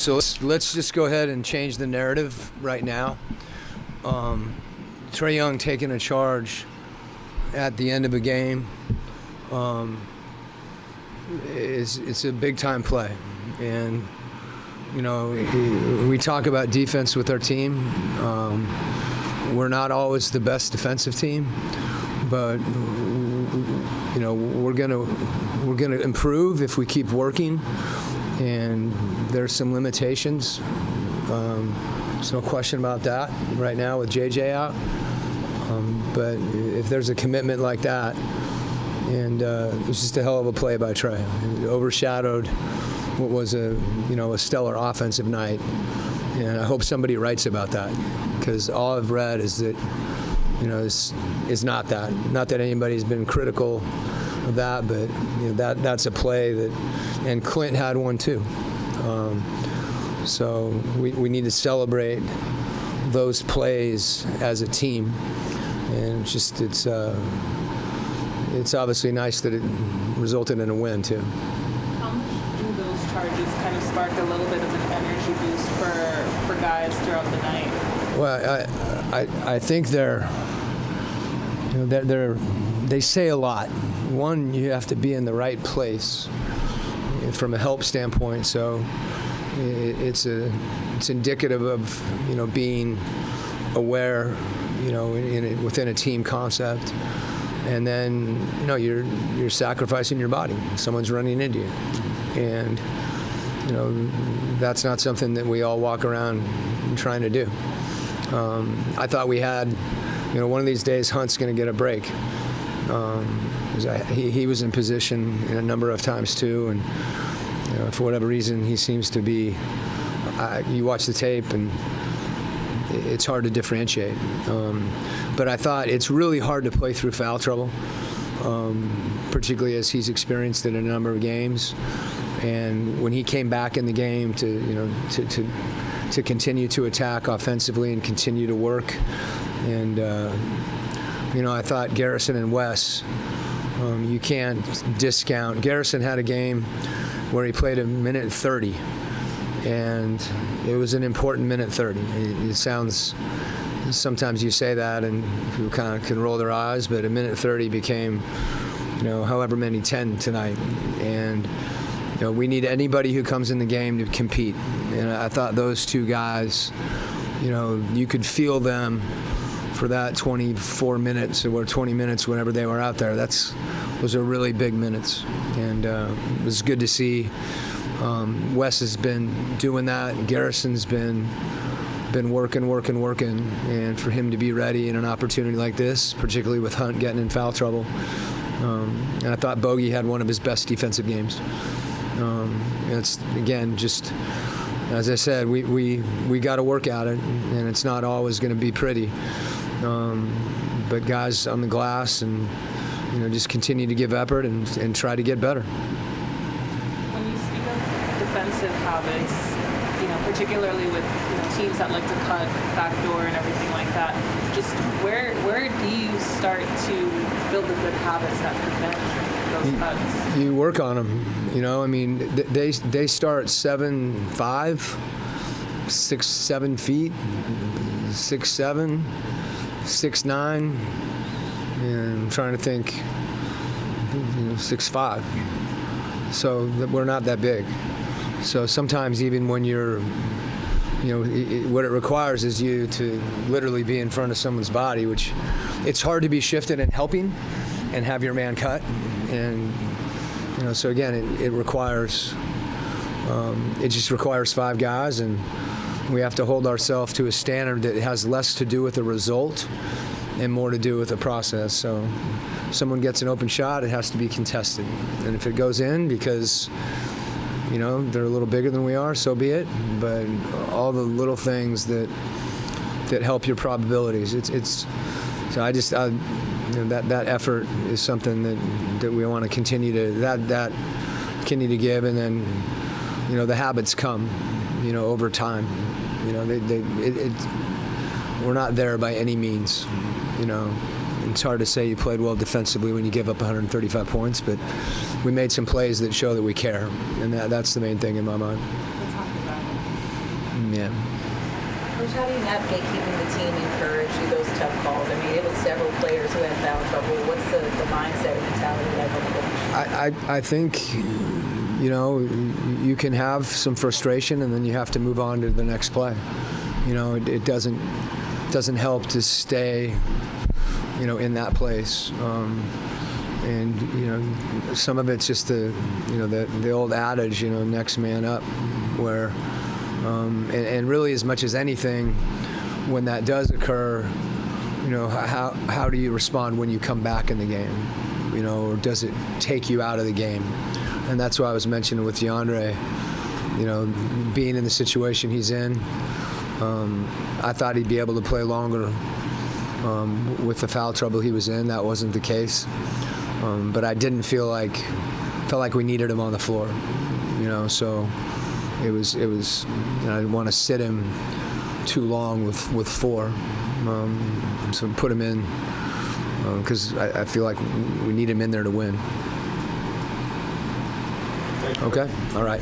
So let's just go ahead and change the narrative right now. Trae Young taking a charge at the end of a game it's a big time play, and you know we talk about defense with our team. We're not always the best defensive team, but you know we're gonna improve if we keep working. And there's some limitations. There's no question about that right now with JJ out. But if there's a commitment like that, and it was just a hell of a play by Trae. It overshadowed what was a stellar offensive night. And I hope somebody writes about that, because all I've read is that is not that. Not that anybody's been critical of that, but that's a play that, and Clint had one too. So we need to celebrate those plays as a team, and it's obviously nice that it resulted in a win too. How much do those charges kind of spark a little bit of an energy boost for guys throughout the night? Well, I think they say a lot. One, you have to be in the right place from a help standpoint. So it's indicative of being aware, within a team concept. And then you're sacrificing your body. Someone's running into you, and that's not something that we all walk around trying to do. I thought we had, one of these days Hunt's going to get a break. He was in position in a number of times too, and for whatever reason he seems to be. You watch the tape and it's hard to differentiate. But I thought it's really hard to play through foul trouble, particularly as he's experienced it in a number of games. And when he came back in the game to continue to attack offensively and continue to work, and I thought Garrison and Wes, you can't discount. Garrison had a game where he played a minute 30, and it was an important minute 30. It sounds, sometimes you say that and people kind of can roll their eyes, but a minute 30 became, however many 10 tonight. And we need anybody who comes in the game to compete. And I thought those two guys, you could feel them for that 24 minutes or 20 minutes whenever they were out there. Those are really big minutes, and it was good to see. Wes has been doing that. Garrison's been working, and for him to be ready in an opportunity like this, particularly with Hunt getting in foul trouble. And I thought Bogey had one of his best defensive games. It's again just, as I said, we got to work at it, and it's not always going to be pretty. But guys on the glass, and just continue to give effort and try to get better. When you speak of defensive habits, particularly with teams that like to cut backdoor and everything like that, just where do you start to build the good habits that prevent those cuts? You work on them. They start 7'5", 6'7" feet, 6'7", 6'9", and I'm trying to think, 6'5". So we're not that big. So sometimes even when you're, what it requires is you to literally be in front of someone's body, which it's hard to be shifted and helping and have your man cut. And, so again, it requires, it just requires 5 guys, and we have to hold ourselves to a standard that has less to do with the result and more to do with the process. So if someone gets an open shot, it has to be contested. And if it goes in because, they're a little bigger than we are, so be it. But all the little things that help your probabilities, so I just, that effort is something that we want to continue to give, and then, the habits come, over time. We're not there by any means. It's hard to say you played well defensively when you give up 135 points, but we made some plays that show that we care, and that's the main thing in my mind. We'll talk about it. Yeah. Coach, how do you navigate keeping the team encouraged through those tough calls? I mean, it was several players who had foul trouble. What's the mindset and mentality like on the coach? I think, you can have some frustration, and then you have to move on to the next play. It doesn't help to stay, in that place. And some of it's just the old adage, next man up, where and really as much as anything, when that does occur, how do you respond when you come back in the game, or does it take you out of the game? And that's why I was mentioning with DeAndre, being in the situation he's in. I thought he'd be able to play longer with the foul trouble he was in. That wasn't the case. But I didn't felt like we needed him on the floor, so it was I didn't want to sit him too long with 4, so put him in because I feel like we need him in there to win. Okay, all right.